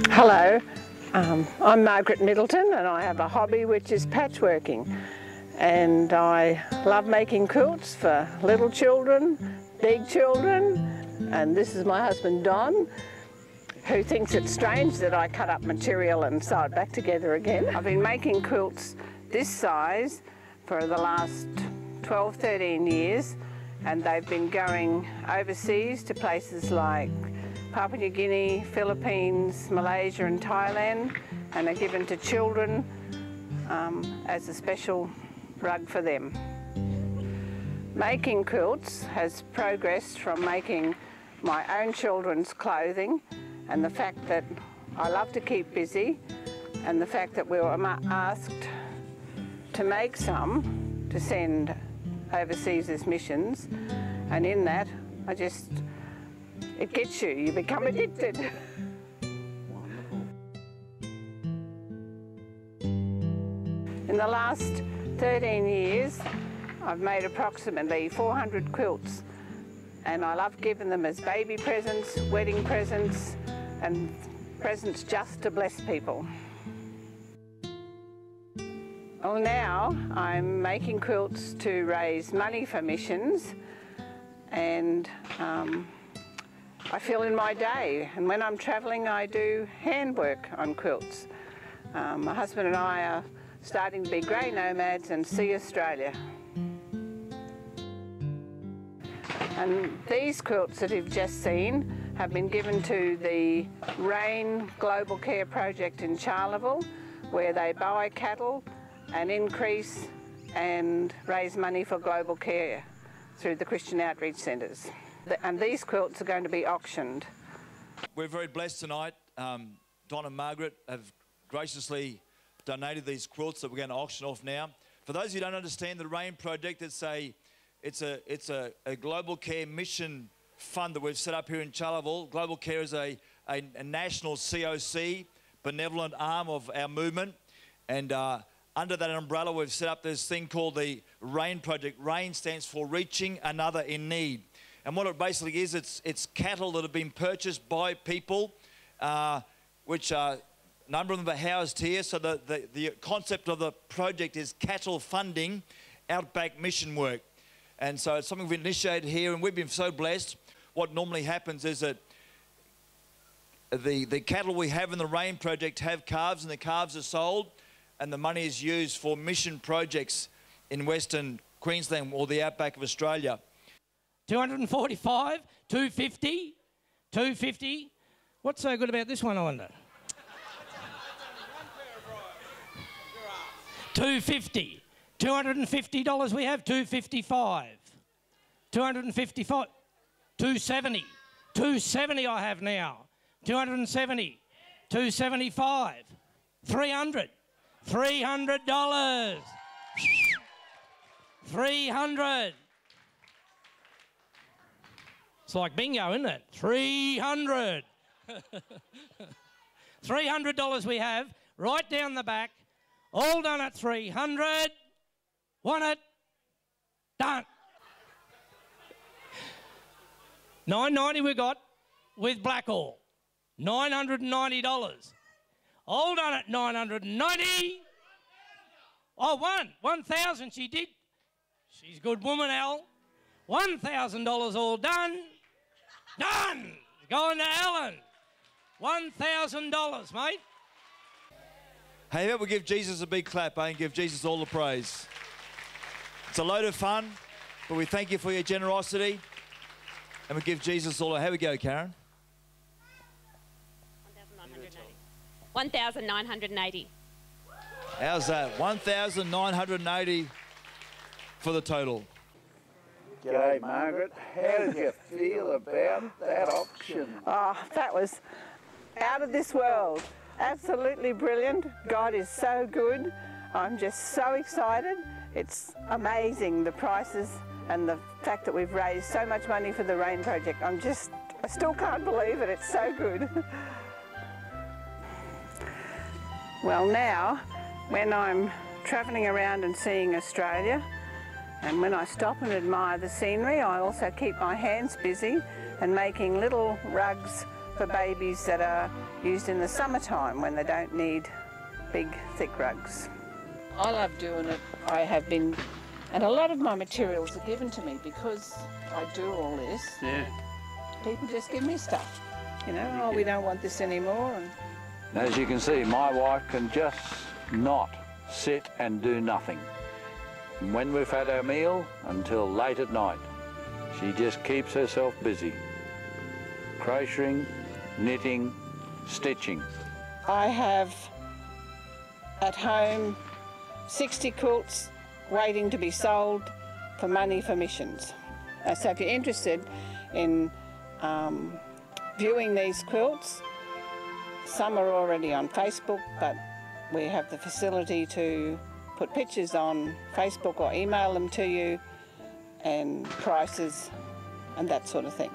Hello, I'm Margaret Middleton and I have a hobby which is patchworking, and I love making quilts for little children, big children, and this is my husband Don, who thinks it's strange that I cut up material and sew it back together again. I've been making quilts this size for the last 12-13 years, and they've been going overseas to places like Papua New Guinea, Philippines, Malaysia and Thailand, and are given to children as a special rug for them. Making quilts has progressed from making my own children's clothing, and the fact that I love to keep busy, and the fact that we were asked to make some to send overseas as missions, and in that it gets you, you become addicted. In the last 13 years, I've made approximately 400 quilts, and I love giving them as baby presents, wedding presents, and presents just to bless people. Well, now I'm making quilts to raise money for missions, and I fill in my day, and when I'm travelling I do handwork on quilts. My husband and I are starting to be grey nomads and see Australia. And these quilts that you've just seen have been given to the R.A.I.N Global Care Project in Charleville, where they buy cattle and increase and raise money for global care through the Christian outreach centres. And these quilts are going to be auctioned. We're very blessed tonight. Don and Margaret have graciously donated these quilts that we're going to auction off now. For those who don't understand, the R.A.I.N project, it's a global care mission fund that we've set up here in Charleville. Global Care is a national COC, benevolent arm of our movement, and under that umbrella we've set up this thing called the R.A.I.N project. R.A.I.N stands for Reaching Another in Need. And what it basically is, it's cattle that have been purchased by people, which a number of them are housed here. So the concept of the project is cattle funding outback mission work. And so it's something we've initiated here, and we've been so blessed. What normally happens is that the cattle we have in the R.A.I.N project have calves, and the calves are sold, and the money is used for mission projects in Western Queensland or the outback of Australia. 245, 250, 250. What's so good about this one, I wonder? 250. $250 we have, 255. 255. 270. 270 I have now. 270. 275. 300. $300. 300. It's like bingo, isn't it? 300. $300 we have, right down the back, all done at 300. Want it? Done. $990 we got with Blackall. $990. All done at $990. Oh, 1,000 she did. She's a good woman, Al. $1,000 all done. Done! Going to Alan. $1,000, mate. Hey, how about we give Jesus a big clap, and give Jesus all the praise. It's a load of fun, but we thank you for your generosity, and we give Jesus all. How we go, Karen? 1,980. How's that? 1,980 for the total. G'day, Margaret. How did you feel about that auction? Oh, that was out of this world. Absolutely brilliant. God is so good. I'm just so excited. It's amazing, the prices and the fact that we've raised so much money for the R.A.I.N project. I still can't believe it. It's so good. Well, now, when I'm travelling around and seeing Australia, and when I stop and admire the scenery, I also keep my hands busy and making little rugs for babies that are used in the summertime when they don't need big, thick rugs. I love doing it. I have been, and a lot of my materials are given to me because I do all this. Yeah. People just give me stuff, you know, oh, we don't want this anymore. And As you can see, my wife can just not sit and do nothing. And when we've had our meal until late at night, she just keeps herself busy. Crocheting, knitting, stitching. I have at home 60 quilts waiting to be sold for money for missions. So if you're interested in viewing these quilts, some are already on Facebook, but we have the facility to put pictures on Facebook or email them to you, and prices and that sort of thing.